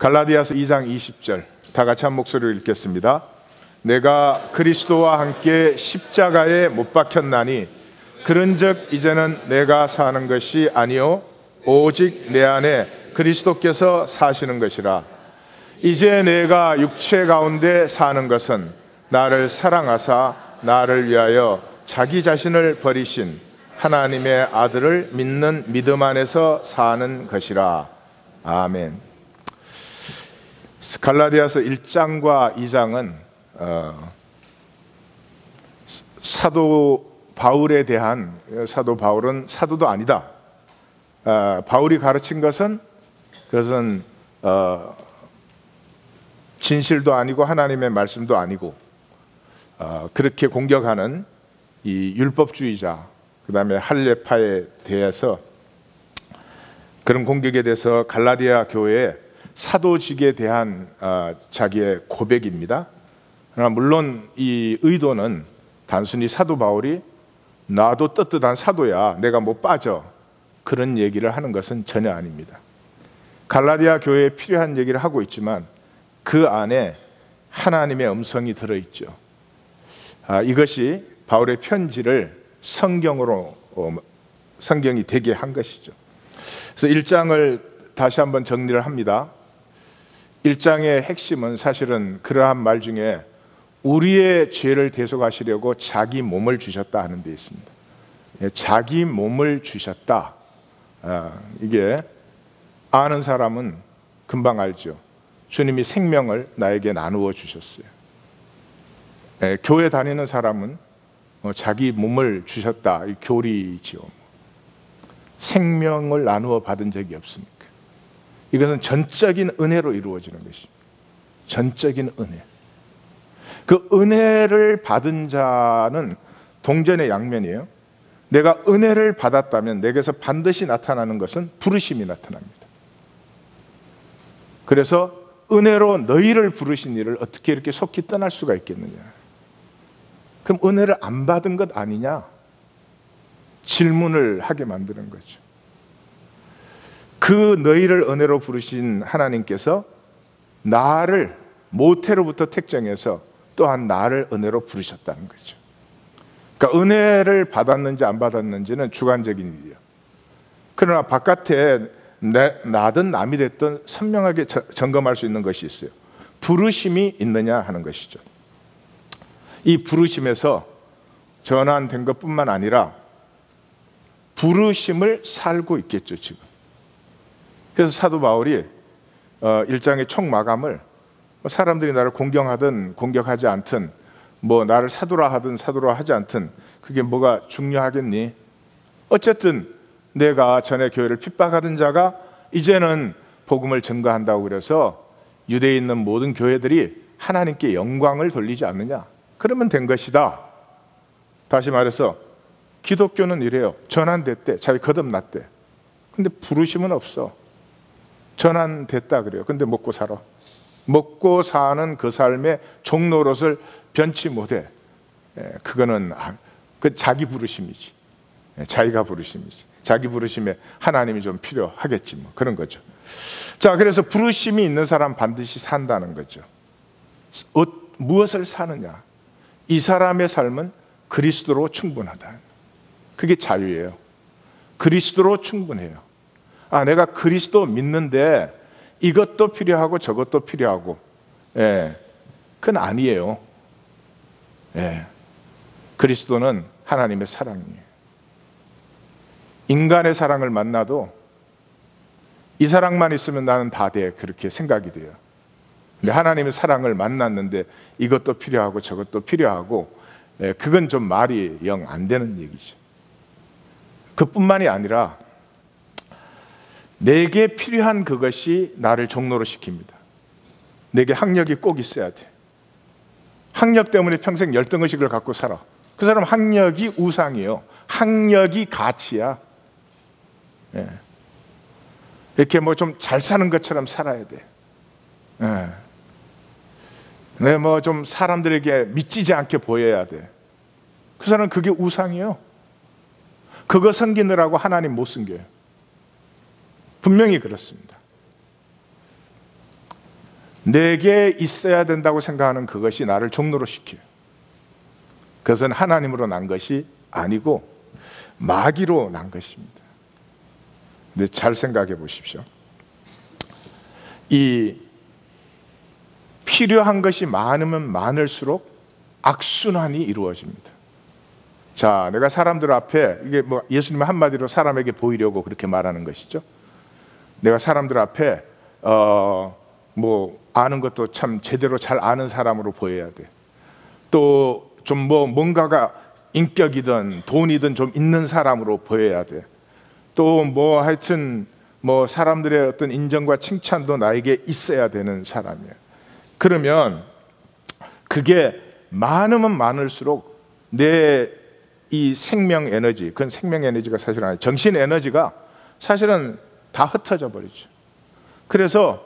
갈라디아서 2장 20절 다 같이 한 목소리로 읽겠습니다. 내가 그리스도와 함께 십자가에 못 박혔나니 그런즉 이제는 내가 사는 것이 아니요 오직 내 안에 그리스도께서 사시는 것이라. 이제 내가 육체 가운데 사는 것은 나를 사랑하사 나를 위하여 자기 자신을 버리신 하나님의 아들을 믿는 믿음 안에서 사는 것이라. 아멘. 갈라디아서 1장과 2장은 사도 바울에 대한, 사도 바울은 사도도 아니다. 바울이 가르친 것은 그것은 진실도 아니고 하나님의 말씀도 아니고 그렇게 공격하는 이 율법주의자, 그 다음에 할례파에 대해서 그런 공격에 대해서 갈라디아 교회의 사도직에 대한 자기의 고백입니다. 그러나 물론 이 의도는 단순히 사도 바울이 나도 떳떳한 사도야, 내가 못 빠져, 그런 얘기를 하는 것은 전혀 아닙니다. 갈라디아 교회에 필요한 얘기를 하고 있지만 그 안에 하나님의 음성이 들어있죠. 이것이 바울의 편지를 성경이 되게 한 것이죠. 그래서 1장을 다시 한번 정리를 합니다. 1장의 핵심은 사실은 그러한 말 중에 우리의 죄를 대속하시려고 자기 몸을 주셨다 하는 데 있습니다. 자기 몸을 주셨다. 이게 아는 사람은 금방 알죠. 주님이 생명을 나에게 나누어 주셨어요. 교회 다니는 사람은 자기 몸을 주셨다, 이 교리지요. 생명을 나누어 받은 적이 없습니까? 이것은 전적인 은혜로 이루어지는 것입니다. 전적인 은혜. 그 은혜를 받은 자는 동전의 양면이에요. 내가 은혜를 받았다면 내게서 반드시 나타나는 것은 부르심이 나타납니다. 그래서 은혜로 너희를 부르신 이를 어떻게 이렇게 속히 떠날 수가 있겠느냐? 그럼 은혜를 안 받은 것 아니냐? 질문을 하게 만드는 거죠. 그 너희를 은혜로 부르신 하나님께서 나를 모태로부터 택정해서 또한 나를 은혜로 부르셨다는 거죠. 그러니까 은혜를 받았는지 안 받았는지는 주관적인 일이에요. 그러나 바깥에 나든 남이 됐든 선명하게 점검할 수 있는 것이 있어요. 부르심이 있느냐 하는 것이죠. 이 부르심에서 전환된 것뿐만 아니라 부르심을 살고 있겠죠, 지금. 그래서 사도 바울이 1장의 총 마감을 사람들이 나를 공경하든 공격하지 않든, 뭐 나를 사도라 하든 사도라 하지 않든 그게 뭐가 중요하겠니? 어쨌든 내가 전에 교회를 핍박하던 자가 이제는 복음을 증거한다고 그래서 유대에 있는 모든 교회들이 하나님께 영광을 돌리지 않느냐? 그러면 된 것이다. 다시 말해서 기독교는 이래요. 전환됐대. 자기 거듭났대. 근데 부르심은 없어. 전환됐다 그래요. 근데 먹고 살아. 먹고 사는 그 삶의 종노릇을 변치 못해. 그거는 그 자기 부르심이지. 자기가 부르심이지. 자기 부르심에 하나님이 좀 필요하겠지, 뭐 그런 거죠. 자, 그래서 부르심이 있는 사람 반드시 산다는 거죠. 무엇을 사느냐? 이 사람의 삶은 그리스도로 충분하다. 그게 자유예요. 그리스도로 충분해요. 내가 그리스도 믿는데 이것도 필요하고 저것도 필요하고, 그건 아니에요. 그리스도는 하나님의 사랑이에요. 인간의 사랑을 만나도 이 사랑만 있으면 나는 다 돼, 그렇게 생각이 돼요. 근데 하나님의 사랑을 만났는데 이것도 필요하고 저것도 필요하고, 그건 좀 말이 영 안 되는 얘기죠. 그뿐만이 아니라 내게 필요한 그것이 나를 종로로 시킵니다. 내게 학력이 꼭 있어야 돼. 학력 때문에 평생 열등의식을 갖고 살아. 그 사람 학력이 우상이에요. 학력이 가치야. 이렇게 뭐 좀 잘 사는 것처럼 살아야 돼. 뭐 좀 사람들에게 미치지 않게 보여야 돼. 그 사람은 그게 우상이에요. 그거 섬기느라고 하나님 못 섬겨요. 분명히 그렇습니다. 내게 있어야 된다고 생각하는 그것이 나를 종로로 시켜요. 그것은 하나님으로 난 것이 아니고 마귀로 난 것입니다. 근데 잘 생각해 보십시오. 이 필요한 것이 많으면 많을수록 악순환이 이루어집니다. 자, 내가 사람들 앞에, 이게 뭐 예수님은 한마디로 사람에게 보이려고 그렇게 말하는 것이죠. 내가 사람들 앞에 뭐 아는 것도 참 제대로 잘 아는 사람으로 보여야 돼. 또 좀 뭔가가 인격이든 돈이든 좀 있는 사람으로 보여야 돼. 또 뭐 하여튼 뭐 사람들의 어떤 인정과 칭찬도 나에게 있어야 되는 사람이에요. 그러면 그게 많으면 많을수록 내 이 생명 에너지, 그건 생명 에너지가 사실은 아니에요. 정신 에너지가 사실은 다 흩어져 버리죠. 그래서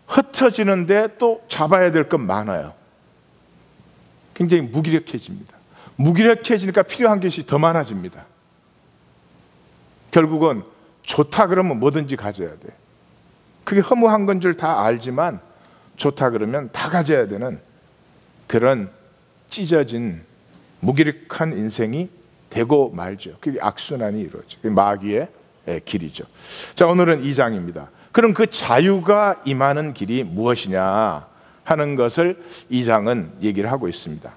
흩어지는데 또 잡아야 될 건 많아요. 굉장히 무기력해집니다. 무기력해지니까 필요한 것이 더 많아집니다. 결국은 좋다 그러면 뭐든지 가져야 돼. 그게 허무한 건 줄 다 알지만 좋다 그러면 다 가져야 되는 그런 찢어진 무기력한 인생이 되고 말죠. 그게 악순환이 이루어져. 그게 마귀의 길이죠. 자, 오늘은 2장입니다. 그럼 그 자유가 임하는 길이 무엇이냐 하는 것을 2장은 얘기를 하고 있습니다.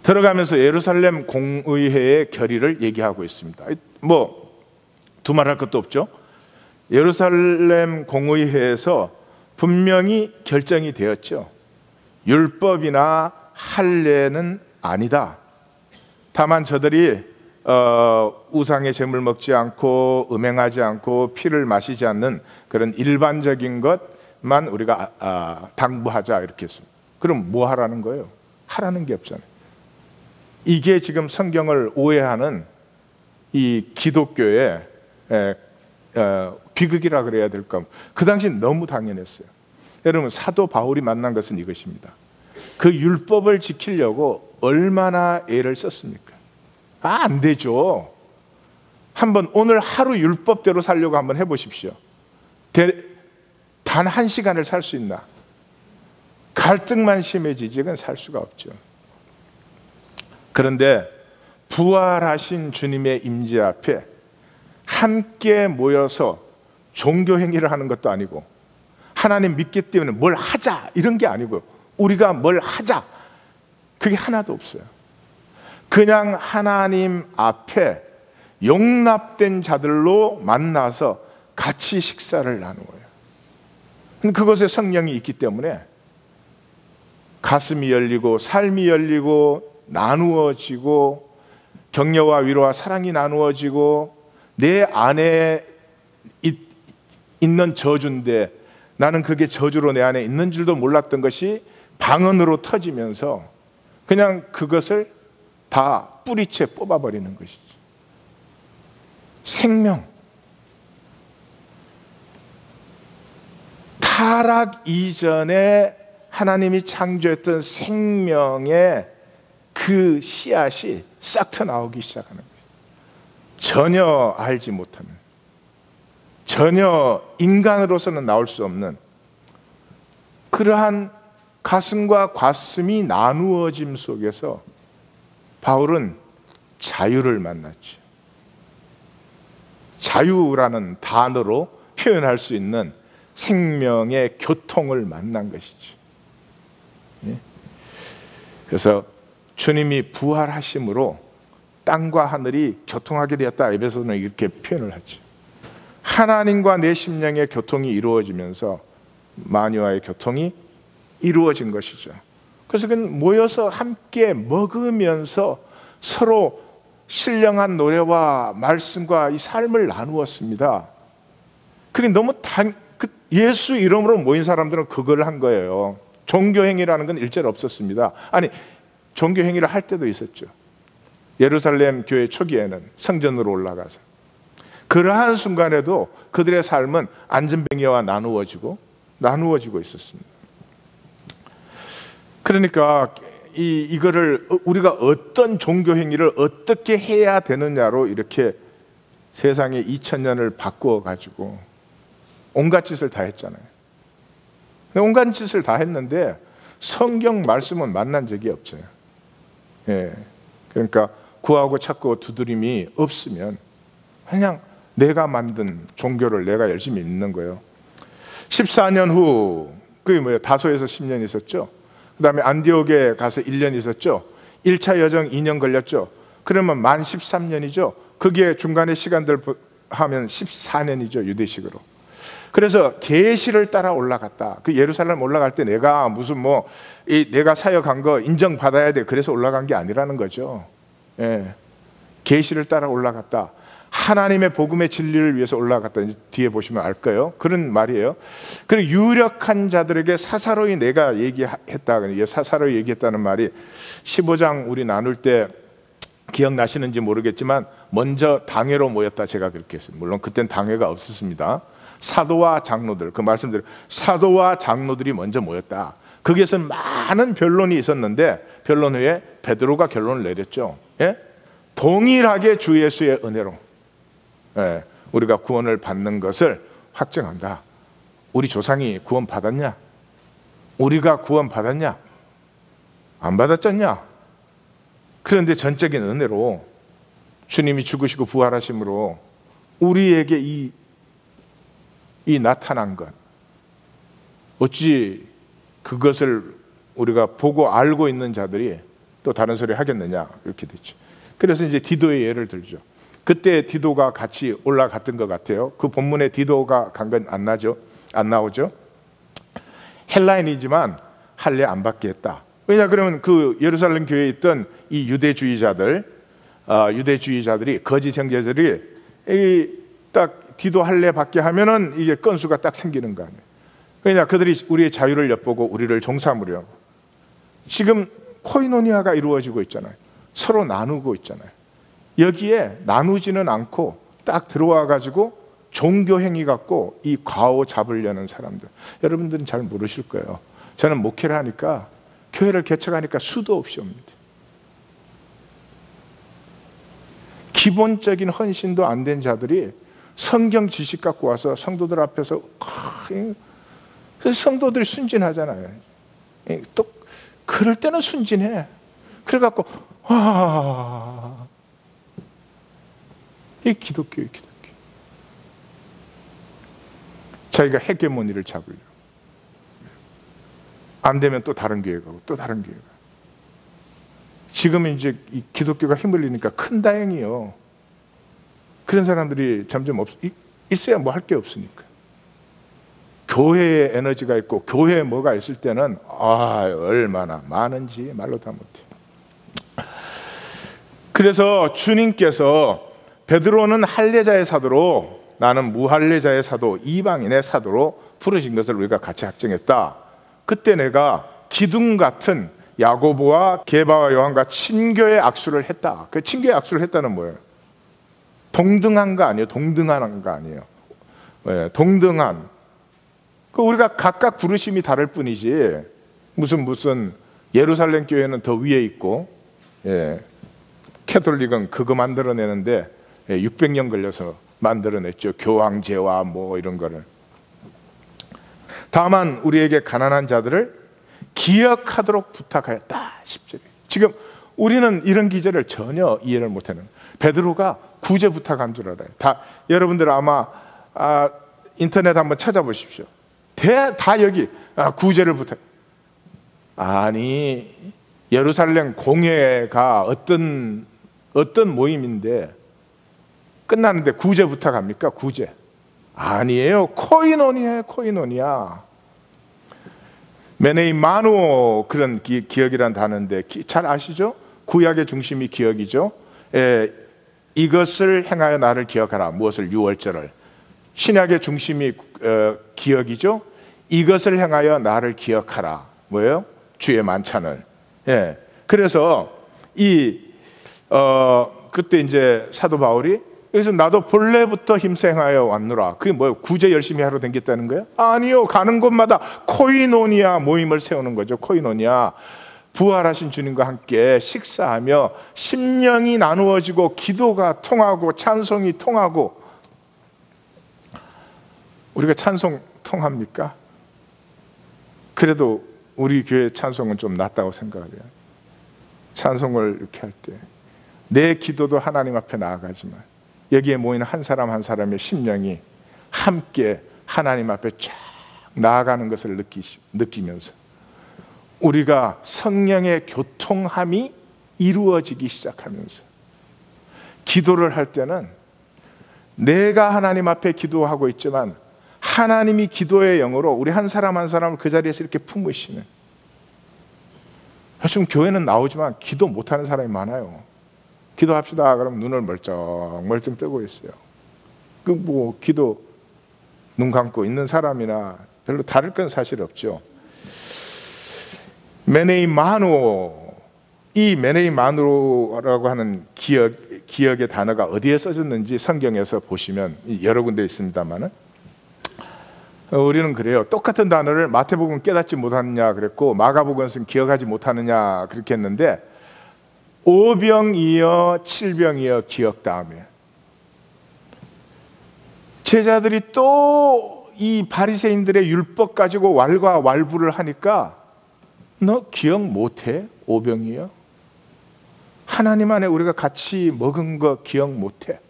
들어가면서 예루살렘 공의회의 결의를 얘기하고 있습니다. 뭐 두말할 것도 없죠. 예루살렘 공의회에서 분명히 결정이 되었죠. 율법이나 할례는 아니다. 다만 저들이 우상의 제물 먹지 않고 음행하지 않고 피를 마시지 않는 그런 일반적인 것만 우리가 당부하자 이렇게 했습니다. 그럼 뭐 하라는 거예요? 하라는 게 없잖아요. 이게 지금 성경을 오해하는 이 기독교의 비극이라 그래야 될까? 그 당시 너무 당연했어요. 여러분, 사도 바울이 만난 것은 이것입니다. 그 율법을 지키려고 얼마나 애를 썼습니까? 안 되죠. 한번 오늘 하루 율법대로 살려고 한번 해보십시오. 단 1시간을 살 수 있나? 갈등만 심해지지 그건 살 수가 없죠. 그런데 부활하신 주님의 임재 앞에 함께 모여서 종교 행위를 하는 것도 아니고 하나님 믿기 때문에 뭘 하자 이런 게 아니고요. 우리가 뭘 하자 그게 하나도 없어요. 그냥 하나님 앞에 용납된 자들로 만나서 같이 식사를 나누어요. 그것에 성령이 있기 때문에 가슴이 열리고 삶이 열리고 나누어지고 격려와 위로와 사랑이 나누어지고 내 안에 있는 저주인데 나는 그게 저주로 내 안에 있는 줄도 몰랐던 것이 방언으로 터지면서 그냥 그것을 다 뿌리채 뽑아버리는 것이죠. 생명. 타락 이전에 하나님이 창조했던 생명의 그 씨앗이 싹트 나오기 시작하는 거예요. 전혀 알지 못하는, 전혀 인간으로서는 나올 수 없는 그러한 가슴과 가슴이 나누어짐 속에서 바울은 자유를 만났죠. 자유라는 단어로 표현할 수 있는 생명의 교통을 만난 것이죠. 그래서 주님이 부활하심으로 땅과 하늘이 교통하게 되었다. 에베소는 이렇게 표현을 하죠. 하나님과 내 심령의 교통이 이루어지면서 만유와의 교통이 이루어진 것이죠. 그래서 그는 모여서 함께 먹으면서 서로 신령한 노래와 말씀과 이 삶을 나누었습니다. 그게 너무 예수 이름으로 모인 사람들은 그걸 한 거예요. 종교행위라는 건 일절 없었습니다. 아니, 종교행위를 할 때도 있었죠. 예루살렘 교회 초기에는 성전으로 올라가서 그러한 순간에도 그들의 삶은 안전병이와 나누어지고 있었습니다. 그러니까 이거를 우리가 어떤 종교행위를 어떻게 해야 되느냐로 이렇게 세상의 2000년을 바꾸어 가지고 온갖 짓을 다 했잖아요. 온갖 짓을 다 했는데 성경 말씀은 만난 적이 없어요. 예. 그러니까 구하고 찾고 두드림이 없으면 그냥 내가 만든 종교를 내가 열심히 믿는 거예요. 14년 후, 그게 뭐예요? 다소에서 10년 있었죠. 그 다음에 안디옥에 가서 1년 있었죠. 1차 여정 2년 걸렸죠. 그러면 만 13년이죠. 그게 중간에 시간들 하면 14년이죠. 유대식으로. 그래서 계시를 따라 올라갔다. 그 예루살렘 올라갈 때 내가 무슨 내가 사역한 거 인정받아야 돼. 그래서 올라간 게 아니라는 거죠. 예. 계시를 따라 올라갔다. 하나님의 복음의 진리를 위해서 올라갔다. 뒤에 보시면 알 거예요. 그런 말이에요. 그리고 유력한 자들에게 사사로이 내가 얘기했다. 사사로이 얘기했다는 말이 15장 우리 나눌 때 기억나시는지 모르겠지만 먼저 당회로 모였다. 제가 그렇게 했어요. 물론 그땐 당회가 없었습니다. 사도와 장로들, 그 말씀대로 사도와 장로들이 먼저 모였다. 거기에서 많은 변론이 있었는데 변론 후에 베드로가 결론을 내렸죠. 예? 동일하게 주 예수의 은혜로 우리가 구원을 받는 것을 확증한다. 우리 조상이 구원 받았냐? 우리가 구원 받았냐? 안 받았잖냐? 그런데 전적인 은혜로 주님이 죽으시고 부활하심으로 우리에게 이 나타난 것, 어찌 그것을 우리가 보고 알고 있는 자들이 또 다른 소리 하겠느냐, 이렇게 됐죠. 그래서 이제 디도의 예를 들죠. 그때 디도가 같이 올라갔던 것 같아요. 그 본문에 디도가 간 건 안 나오죠. 헬라인이지만 할례 안 받게 했다. 왜냐 그러면 그 예루살렘 교회에 있던 이 유대주의자들이 거짓 형제들이 딱 디도 할례 받게 하면은 이게 건수가 딱 생기는 거 아니에요. 왜냐 그들이 우리의 자유를 엿보고 우리를 종사하려고. 지금 코이노니아가 이루어지고 있잖아요. 서로 나누고 있잖아요. 여기에 나누지는 않고 딱 들어와 가지고 종교 행위 갖고 이 과오 잡으려는 사람들, 여러분들은 잘 모르실 거예요. 저는 목회를 하니까, 교회를 개척하니까 수도 없이 옵니다. 기본적인 헌신도 안 된 자들이 성경 지식 갖고 와서 성도들 앞에서 성도들이 순진하잖아요. 또 그럴 때는 순진해. 그래갖고 이 기독교예요, 기독교. 자기가 헤게모니를 잡으려고. 안 되면 또 다른 교회 가고 또 다른 교회 가고. 지금은 이제 이 기독교가 힘을 잃으니까 큰 다행이요. 그런 사람들이 점점 있어야 뭐 할 게 없으니까. 교회에 에너지가 있고 교회에 뭐가 있을 때는 얼마나 많은지 말로 다 못해. 그래서 주님께서 베드로는 할례자의 사도로, 나는 무할례자의 사도, 이방인의 사도로 부르신 것을 우리가 같이 확증했다. 그때 내가 기둥 같은 야고보와 게바와 요한과 친교의 악수를 했다. 그 친교의 악수를 했다는 뭐예요? 동등한 거 아니에요? 동등한 거 아니에요? 네, 동등한. 그 우리가 각각 부르심이 다를 뿐이지 무슨 예루살렘 교회는 더 위에 있고, 캐톨릭은 그거 만들어내는데 600년 걸려서 만들어냈죠. 교황제와 뭐 이런 거를. 다만 우리에게 가난한 자들을 기억하도록 부탁하였다. 10절에. 지금 우리는 이런 기절을 전혀 이해를 못하는, 베드로가 구제 부탁한 줄 알아요. 다 여러분들 아마 인터넷 한번 찾아보십시오. 다 여기 구제를 부탁. 아니 예루살렘 공회가 어떤 모임인데 끝나는데 구제 부탁합니까? 구제 아니에요. 코이노니아예요. 코이노니아. 메네이 마누, 그런 기억이란 단어인데 잘 아시죠? 구약의 중심이 기억이죠. 이것을 행하여 나를 기억하라. 무엇을? 유월절을. 신약의 중심이 기억이죠. 이것을 행하여 나를 기억하라. 뭐예요? 주의 만찬을. 그래서 그때 이제 사도 바울이, 그래서 나도 본래부터 힘생하여 왔노라. 그게 뭐예요? 구제 열심히 하러 댕겼다는 거예요? 아니요. 가는 곳마다 코이노니아 모임을 세우는 거죠. 코이노니아. 부활하신 주님과 함께 식사하며 심령이 나누어지고 기도가 통하고 찬송이 통하고. 우리가 찬송 통합니까? 그래도 우리 교회 찬송은 좀 낫다고 생각을 해요. 찬송을 이렇게 할 때 내 기도도 하나님 앞에 나아가지만 여기에 모이는 한 사람 한 사람의 심령이 함께 하나님 앞에 쫙 나아가는 것을 느끼면서 우리가 성령의 교통함이 이루어지기 시작하면서 기도를 할 때는 내가 하나님 앞에 기도하고 있지만 하나님이 기도의 영으로 우리 한 사람 한 사람을 그 자리에서 이렇게 품으시는. 요즘 교회는 나오지만 기도 못하는 사람이 많아요. 기도합시다 그러면 눈을 멀쩡 뜨고 있어요. 그 뭐 기도 눈 감고 있는 사람이나 별로 다를 건 사실 없죠. 메네이마누, 이 메네이마누라고 하는 기억의 단어가 어디에 써졌는지 성경에서 보시면 여러 군데 있습니다만은 우리는 그래요. 똑같은 단어를 마태복음은 깨닫지 못하느냐 그랬고 마가복음은 기억하지 못하느냐 그렇게 했는데 5병이여 7병이여 기억 다음에 제자들이 또 이 바리새인들의 율법 가지고 왈가왈부를 하니까 너 기억 못해? 5병이여? 하나님 안에 우리가 같이 먹은 거 기억 못해?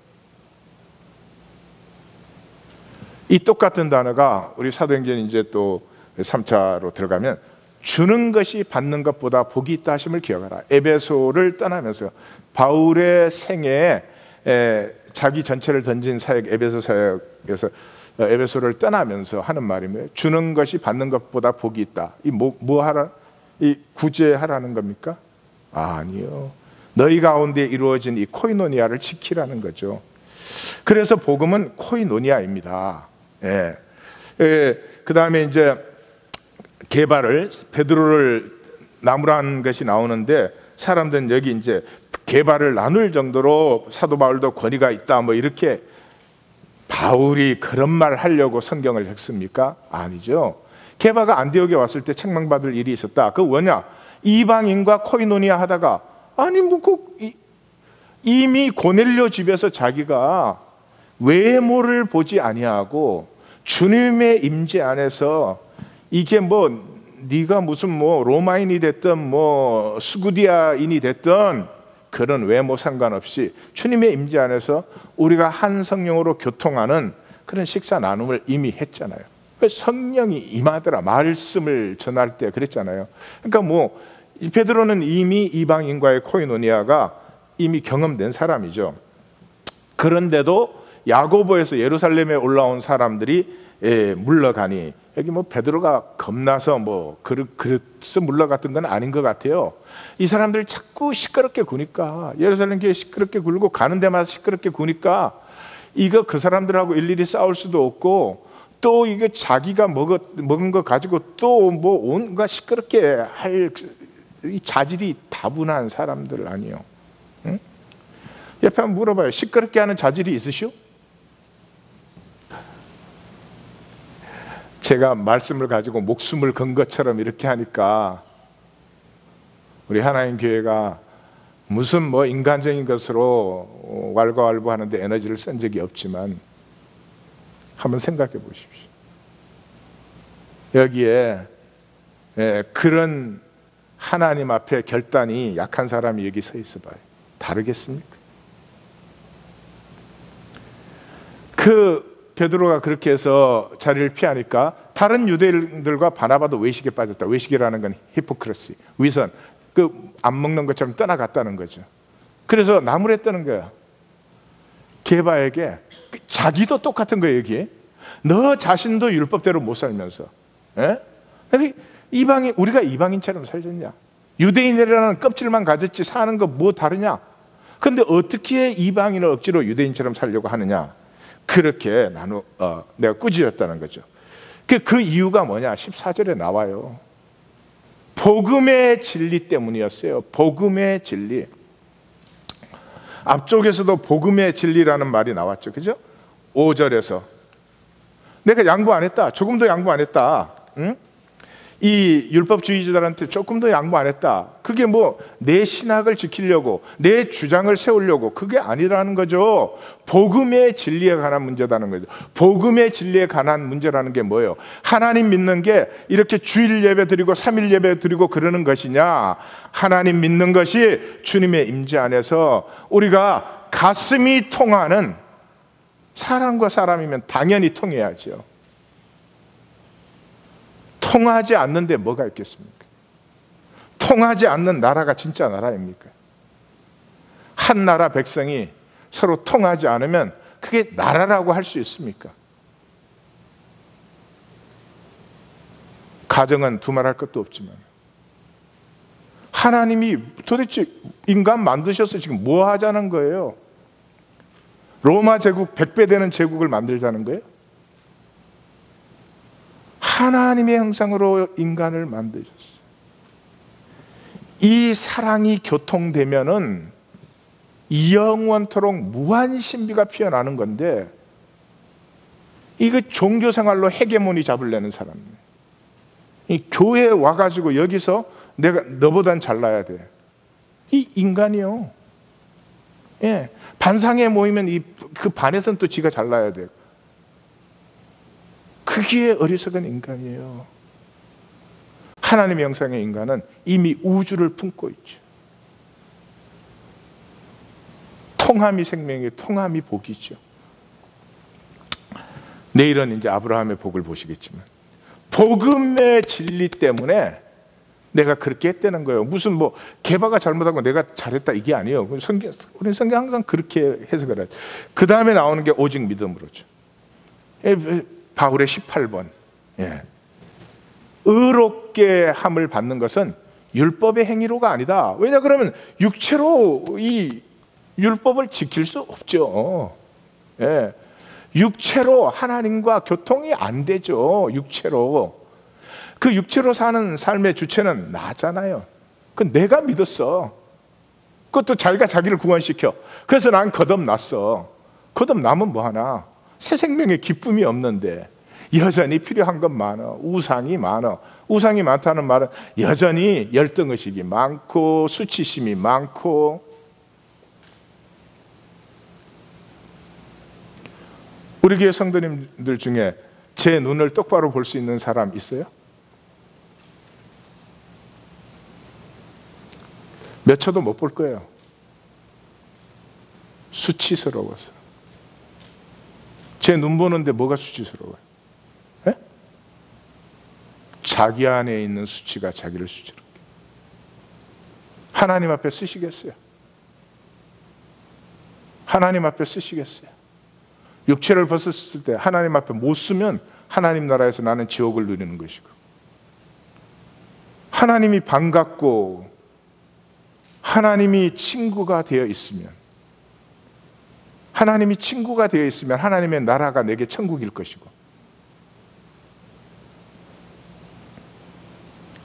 이 똑같은 단어가 우리 사도행전 이제 또 3차로 들어가면 주는 것이 받는 것보다 복이 있다 하심을 기억하라. 에베소를 떠나면서 바울의 생애에 자기 전체를 던진 사역, 에베소 사역에서 에베소를 떠나면서 하는 말이 뭐예요? 주는 것이 받는 것보다 복이 있다. 이 뭐 하라? 이 구제하라는 겁니까? 아니요. 너희 가운데 이루어진 이 코이노니아를 지키라는 거죠. 그래서 복음은 코이노니아입니다. 예. 그 다음에 이제 게바를 베드로를 나무란 것이 나오는데 사람들은 여기 이제 게바를 나눌 정도로 사도 바울도 권위가 있다 뭐 이렇게 바울이 그런 말 하려고 성경을 읽습니까? 아니죠. 게바가 안디옥에 왔을 때 책망받을 일이 있었다. 그 뭐냐? 이방인과 코이노니아 하다가 아니 뭐 이미 고넬료 집에서 자기가 외모를 보지 아니하고 주님의 임재 안에서 이게 뭐 네가 무슨 뭐 로마인이 됐든 뭐 수구디아인이 됐든 그런 외모 상관없이 주님의 임재 안에서 우리가 한 성령으로 교통하는 그런 식사 나눔을 이미 했잖아요. 성령이 임하더라. 말씀을 전할 때 그랬잖아요. 그러니까 뭐 베드로는 이미 이방인과의 코이노니아가 이미 경험된 사람이죠. 그런데도 야고보에서 예루살렘에 올라온 사람들이 물러가니 여기 뭐 베드로가 겁나서 뭐 그래서 물러갔던 건 아닌 것 같아요. 이 사람들이 자꾸 시끄럽게 구니까 예루살렘 교회 시끄럽게 굴고 가는 데마다 시끄럽게 구니까 이거 그 사람들하고 일일이 싸울 수도 없고 또 이게 자기가 먹은 거 가지고 또 뭐 온갖 시끄럽게 할 이 자질이 다분한 사람들 아니에요. 응? 옆에 한번 물어봐요. 시끄럽게 하는 자질이 있으시오? 제가 말씀을 가지고 목숨을 건 것처럼 이렇게 하니까 우리 하나님 교회가 무슨 뭐 인간적인 것으로 왈가왈부하는데 에너지를 쓴 적이 없지만 한번 생각해 보십시오. 여기에 그런 하나님 앞에 결단이 약한 사람이 여기 서 있어 봐요. 다르겠습니까? 그 베드로가 그렇게 해서 자리를 피하니까 다른 유대인들과 바나바도 외식에 빠졌다. 외식이라는 건 히포크레시, 위선, 안 먹는 것처럼 떠나갔다는 거죠. 그래서 나무랬다는 거야. 게바에게 자기도 똑같은 거예요. 여기에 너 자신도 율법대로 못 살면서 이방인, 우리가 이방인처럼 살겠냐? 유대인이라는 껍질만 가졌지 사는 거 뭐 다르냐? 근데 어떻게 이방인을 억지로 유대인처럼 살려고 하느냐? 그렇게 내가 꾸짖었다는 거죠. 그 이유가 뭐냐? 14절에 나와요. 복음의 진리 때문이었어요. 복음의 진리. 앞쪽에서도 복음의 진리라는 말이 나왔죠. 그죠? 5절에서 내가 양보 안 했다. 조금도 양보 안 했다. 응? 이 율법주의자들한테 조금 더 양보 안 했다. 그게 뭐 내 신학을 지키려고, 내 주장을 세우려고, 그게 아니라는 거죠. 복음의 진리에 관한 문제라는 거죠. 복음의 진리에 관한 문제라는 게 뭐예요? 하나님 믿는 게 이렇게 주일 예배 드리고 3일 예배 드리고 그러는 것이냐, 하나님 믿는 것이 주님의 임재 안에서 우리가 가슴이 통하는, 사람과 사람이면 당연히 통해야죠. 통하지 않는데 뭐가 있겠습니까? 통하지 않는 나라가 진짜 나라입니까? 한 나라 백성이 서로 통하지 않으면 그게 나라라고 할 수 있습니까? 가정은 두말할 것도 없지만 하나님이 도대체 인간 만드셔서 지금 뭐 하자는 거예요? 로마 제국 100배 되는 제국을 만들자는 거예요? 하나님의 형상으로 인간을 만드셨어요. 이 사랑이 교통되면은 영원토록 무한 신비가 피어나는 건데, 이거 종교 생활로 헤게모니 잡으려는 사람이에요. 이 교회에 와가지고 여기서 내가 너보단 잘나야 돼. 이 인간이요. 예, 반상에 모이면 그 반에서는 또 지가 잘나야 돼. 그게 어리석은 인간이에요. 하나님의 형상의 인간은 이미 우주를 품고 있죠. 통함이 생명이에요. 통함이 복이죠. 내일은 이제 아브라함의 복을 보시겠지만, 복음의 진리 때문에 내가 그렇게 했다는 거예요. 무슨 뭐 개바가 잘못하고 내가 잘했다 이게 아니에요. 우리 성경 항상 그렇게 해석을 해요. 그 다음에 나오는 게 오직 믿음으로죠. 바울의 18번. 예. 의롭게 함을 받는 것은 율법의 행위로가 아니다. 왜냐 그러면 육체로 이 율법을 지킬 수 없죠. 예. 육체로 하나님과 교통이 안 되죠. 육체로. 그 육체로 사는 삶의 주체는 나잖아요. 그 내가 믿었어. 그것도 자기가 자기를 구원시켜. 그래서 난 거듭났어. 거듭나면 뭐하나? 새 생명의 기쁨이 없는데 여전히 필요한 건 많아. 우상이 많아. 우상이 많다는 말은 여전히 열등의식이 많고 수치심이 많고. 우리 교회 성도님들 중에 제 눈을 똑바로 볼 수 있는 사람 있어요? 몇 초도 못 볼 거예요. 수치스러워서. 제 눈 보는데 뭐가 수치스러워요? 네? 자기 안에 있는 수치가 자기를 수치스럽게. 하나님 앞에 쓰시겠어요? 하나님 앞에 쓰시겠어요? 육체를 벗었을 때 하나님 앞에 못 쓰면 하나님 나라에서 나는 지옥을 누리는 것이고, 하나님이 반갑고 하나님이 친구가 되어 있으면, 하나님이 친구가 되어 있으면 하나님의 나라가 내게 천국일 것이고,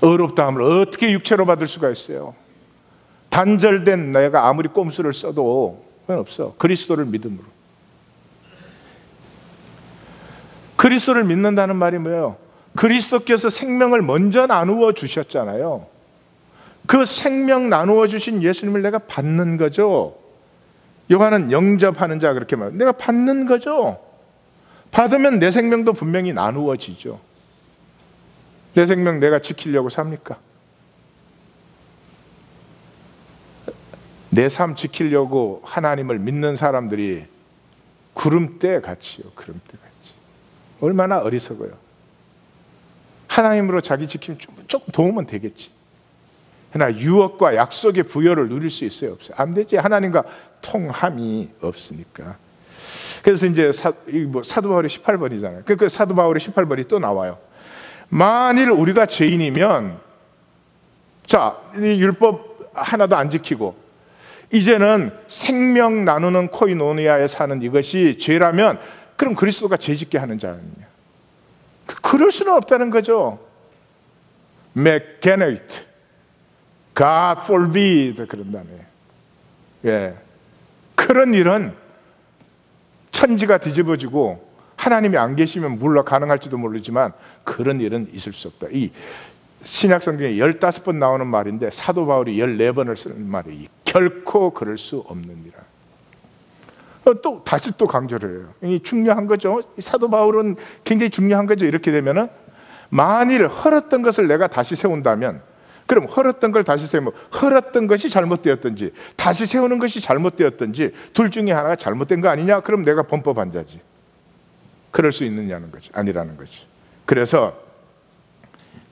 의롭다함을 어떻게 육체로 받을 수가 있어요? 단절된 내가 아무리 꼼수를 써도 그건 없어. 그리스도를 믿음으로. 그리스도를 믿는다는 말이 뭐예요? 그리스도께서 생명을 먼저 나누어 주셨잖아요. 그 생명 나누어 주신 예수님을 내가 받는 거죠. 요한은 영접하는 자 그렇게 말해요. 내가 받는 거죠. 받으면 내 생명도 분명히 나누어지죠. 내 생명 내가 지키려고 삽니까? 내 삶 지키려고 하나님을 믿는 사람들이 구름대 같이요. 구름대 같이. 얼마나 어리석어요. 하나님으로 자기 지킴 조금 도움은 되겠지. 그러나 유업과 약속의 부여를 누릴 수 있어요? 없어요? 안 되지. 하나님과 통함이 없으니까. 그래서 이제 사도 바울의 18번이잖아요. 그 사도 바울의 18번이 또 나와요. 만일 우리가 죄인이면, 자, 이 율법 하나도 안 지키고 이제는 생명 나누는 코이노니아에 사는 이것이 죄라면, 그럼 그리스도가 죄짓게 하는 자 아니냐? 그럴 수는 없다는 거죠. McGennett, God forbid 그런 다음에, 예, 그런 일은 천지가 뒤집어지고 하나님이 안 계시면 물론 가능할지도 모르지만 그런 일은 있을 수 없다. 이 신약 성경에 15번 나오는 말인데 사도 바울이 14번을 쓰는 말이 결코 그럴 수 없느니라. 또 다시 또 강조를 해요. 이 중요한 거죠. 사도 바울은 굉장히 중요한 거죠. 이렇게 되면은 만일 헐었던 것을 내가 다시 세운다면, 그럼 헐었던 걸 다시 세우면 헐었던 것이 잘못되었든지 다시 세우는 것이 잘못되었든지 둘 중에 하나가 잘못된 거 아니냐? 그럼 내가 범법한자지. 그럴 수 있느냐는 거죠. 아니라는 거죠. 그래서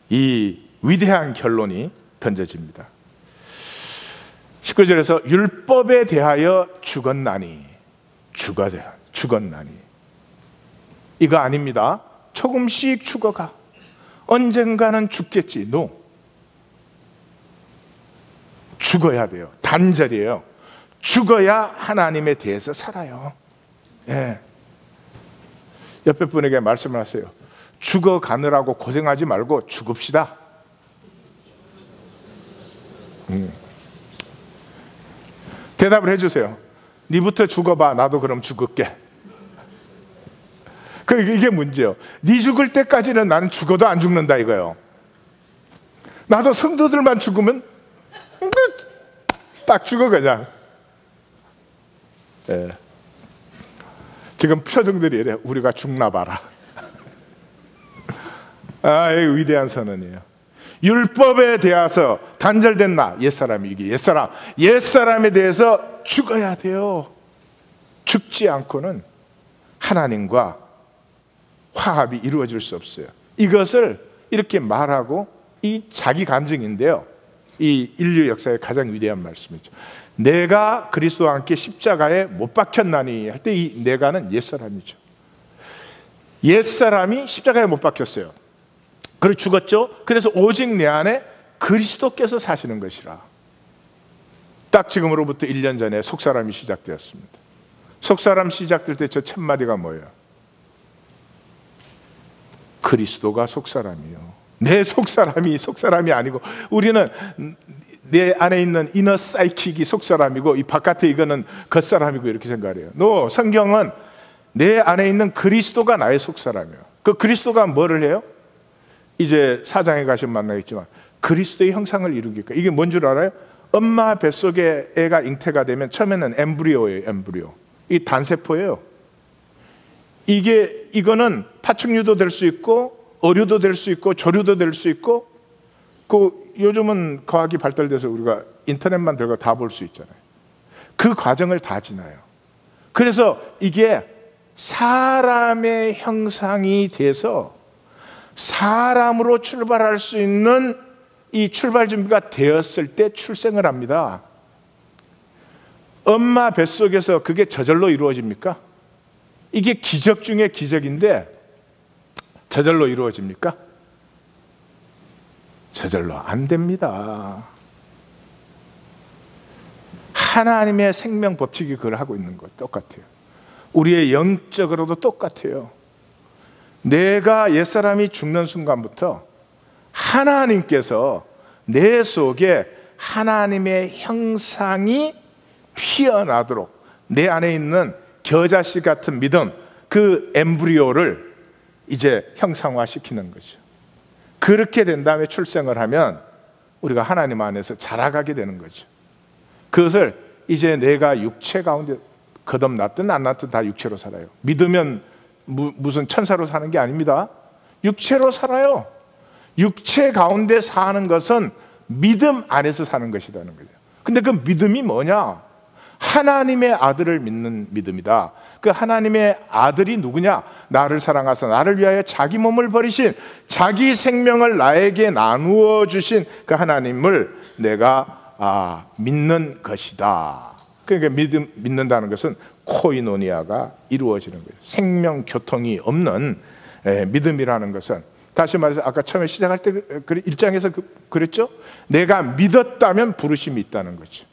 이 위대한 결론이 던져집니다. 19절에서 율법에 대하여 죽었나니, 죽었나니, 이거 아닙니다. 조금씩 죽어가. 언젠가는 죽겠지. No. 죽어야 돼요. 단절이에요. 죽어야 하나님에 대해서 살아요. 예. 옆에 분에게 말씀을 하세요. 죽어가느라고 고생하지 말고 죽읍시다. 대답을 해주세요. 니부터 죽어봐. 나도 그럼 죽을게. 이게 문제예요. 니 죽을 때까지는 나는 죽어도 안 죽는다 이거예요. 나도 성도들만 죽으면 딱 죽어 그냥. 예. 지금 표정들이 이래. 우리가 죽나 봐라. 아, 이 위대한 선언이에요. 율법에 대해서 단절된 나, 옛사람이, 이게 옛사람에 대해서 죽어야 돼요. 죽지 않고는 하나님과 화합이 이루어질 수 없어요. 이것을 이렇게 말하고, 이 자기 간증인데요, 이 인류 역사의 가장 위대한 말씀이죠. 내가 그리스도와 함께 십자가에 못 박혔나니 할 때 이 내가는 옛사람이죠. 옛사람이 십자가에 못 박혔어요. 그리고 죽었죠. 그래서 오직 내 안에 그리스도께서 사시는 것이라. 딱 지금으로부터 1년 전에 속사람이 시작되었습니다. 속사람 시작될 때 저 첫 마디가 뭐예요? 그리스도가 속사람이요. 내 속사람이 아니고, 우리는 내 안에 있는 이너 사이킥이 속사람이고 이 바깥에 이거는 겉사람이고 이렇게 생각을 해요. No, 성경은 내 안에 있는 그리스도가 나의 속사람이에요. 그 그리스도가 뭐를 해요? 이제 4장에 가시면 만나겠지만 그리스도의 형상을 이루기까. 이게 뭔 줄 알아요? 엄마 뱃속에 애가 잉태가 되면 처음에는 엠브리오예요. 엠브리오. 이 단세포예요. 이거는 파충류도 될 수 있고 어류도 될 수 있고 조류도 될 수 있고, 요즘은 과학이 발달돼서 우리가 인터넷만 들고 다 볼 수 있잖아요. 그 과정을 다 지나요. 그래서 이게 사람의 형상이 돼서 사람으로 출발할 수 있는 이 출발 준비가 되었을 때 출생을 합니다. 엄마 뱃속에서 그게 저절로 이루어집니까? 이게 기적 중에 기적인데 저절로 이루어집니까? 저절로 안 됩니다. 하나님의 생명 법칙이 그걸 하고 있는 것 똑같아요. 우리의 영적으로도 똑같아요. 내가 옛사람이 죽는 순간부터 하나님께서 내 속에 하나님의 형상이 피어나도록 내 안에 있는 겨자씨 같은 믿음, 그 엠브리오를 이제 형상화시키는 거죠. 그렇게 된 다음에 출생을 하면 우리가 하나님 안에서 자라가게 되는 거죠. 그것을 이제 내가 육체 가운데 거듭났든 안 났든 다 육체로 살아요. 믿으면 무슨 천사로 사는 게 아닙니다. 육체로 살아요. 육체 가운데 사는 것은 믿음 안에서 사는 것이라는 거죠. 근데 그 믿음이 뭐냐? 하나님의 아들을 믿는 믿음이다. 그 하나님의 아들이 누구냐? 나를 사랑하사 나를 위하여 자기 몸을 버리신, 자기 생명을 나에게 나누어 주신 그 하나님을 내가 믿는 것이다. 그러니까 믿는다는 것은 코이노니아가 이루어지는 거예요. 생명 교통이 없는 믿음이라는 것은, 다시 말해서 아까 처음에 시작할 때 1장에서 그랬죠? 내가 믿었다면 부르심이 있다는 거죠.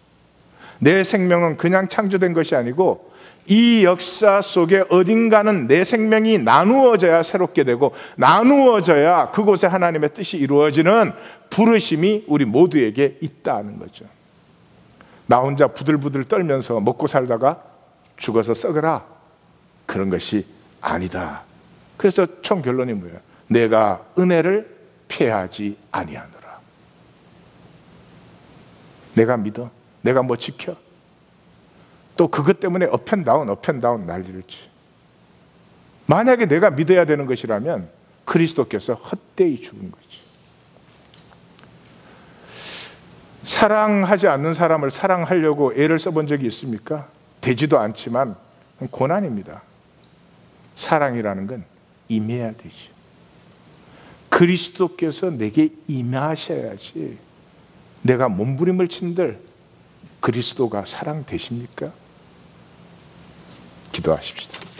내 생명은 그냥 창조된 것이 아니고 이 역사 속에 어딘가는 내 생명이 나누어져야 새롭게 되고, 나누어져야 그곳에 하나님의 뜻이 이루어지는 부르심이 우리 모두에게 있다는 거죠. 나 혼자 부들부들 떨면서 먹고 살다가 죽어서 썩어라, 그런 것이 아니다. 그래서 총 결론이 뭐예요? 내가 은혜를 패하지 아니하노라. 내가 믿어? 내가 뭐 지켜? 또 그것 때문에 업앤다운 난리를 치. 만약에 내가 믿어야 되는 것이라면 그리스도께서 헛되이 죽은 거지. 사랑하지 않는 사람을 사랑하려고 애를 써본 적이 있습니까? 되지도 않지만 고난입니다. 사랑이라는 건 임해야 되죠. 그리스도께서 내게 임하셔야지. 내가 몸부림을 친들 그리스도가 사랑 되십니까? 기도하십시다.